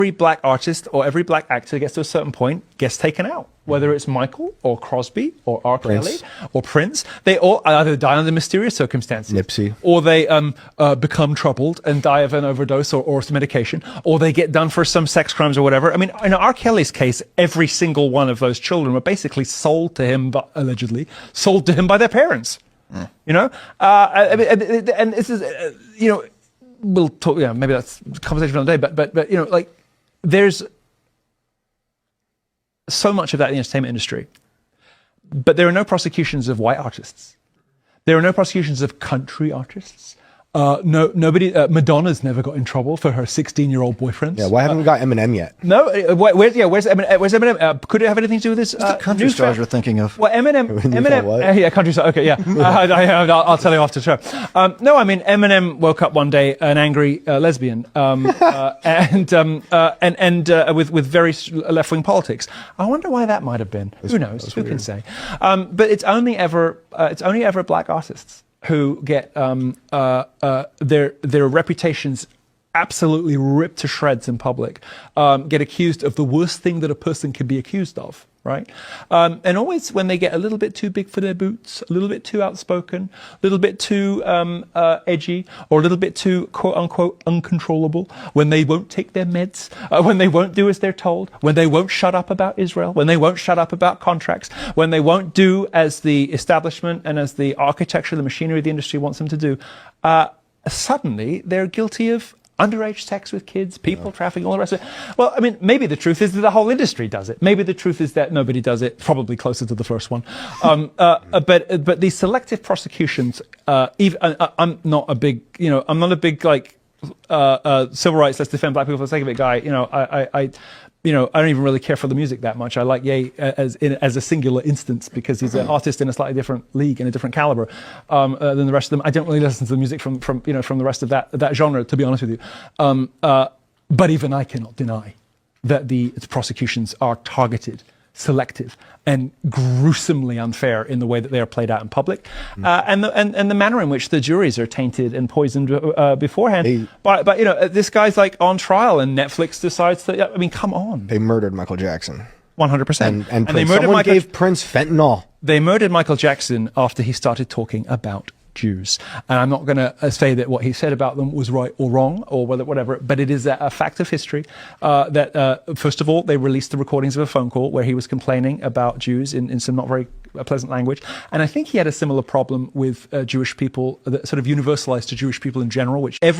every black artist or every black actor gets to a certain point, gets taken out. Whether it's Michael or Crosby or R. Kelly or Prince, they all either die under mysterious circumstances, Nipsey, or they become troubled and die of an overdose or some medication, or they get done for some sex crimes or whatever. I mean, in R. Kelly's case, every single one of those children were basically sold to him, allegedly sold to him by their parents. You know, and this is, you know, we'll talk. Yeah, maybe that's a conversation for another day. But you know, like there's so much of that in the entertainment industry, but there are no prosecutions of white artists. There are no prosecutions of country artists. Nobody. Madonna's never got in trouble for her 16-year-old boyfriends. Yeah, why haven't we got Eminem yet? No, where's Eminem? Where's Eminem? Could it have anything to do with this? The country stars you're thinking of. Well, Eminem. Yeah, country star. Okay, yeah. I'll tell you after the show. No, I mean Eminem woke up one day an angry lesbian, and with very left-wing politics. I wonder why that might have been. Who knows? Who can say? But it's only ever black artists who get their reputations absolutely ripped to shreds in public, get accused of the worst thing that a person can be accused of, right? And always when they get a little bit too big for their boots, a little bit too outspoken, a little bit too edgy, or a little bit too quote-unquote uncontrollable, when they won't take their meds, when they won't do as they're told, when they won't shut up about Israel, when they won't shut up about contracts, when they won't do as the establishment and as the architecture, the machinery of the industry wants them to do, suddenly they're guilty of underage sex with kids, people trafficking, all the rest of it. Well, I mean, maybe the truth is that the whole industry does it. Maybe the truth is that nobody does it, probably closer to the first one. But these selective prosecutions, I'm not a big, like, civil rights, let's defend black people for the sake of it guy. You know, I don't even really care for the music that much. I like Ye as a singular instance because he's an artist in a slightly different league and a different caliber than the rest of them. I don't really listen to the music from the rest of that genre, to be honest with you. But even I cannot deny that the prosecutions are targeted, selective, and gruesomely unfair in the way that they are played out in public, and the manner in which the juries are tainted and poisoned beforehand. But you know, this guy's like on trial, and Netflix decides to. I mean, come on. They murdered Michael Jackson. 100%. And they murdered someone gave Prince fentanyl. They murdered Michael Jackson after he started talking about Jews. And I'm not going to say that what he said about them was right or wrong or whatever, but it is a fact of history that, first of all, they released the recordings of a phone call where he was complaining about Jews in some not very pleasant language. And I think he had a similar problem with Jewish people that sort of universalized to Jewish people in general, which every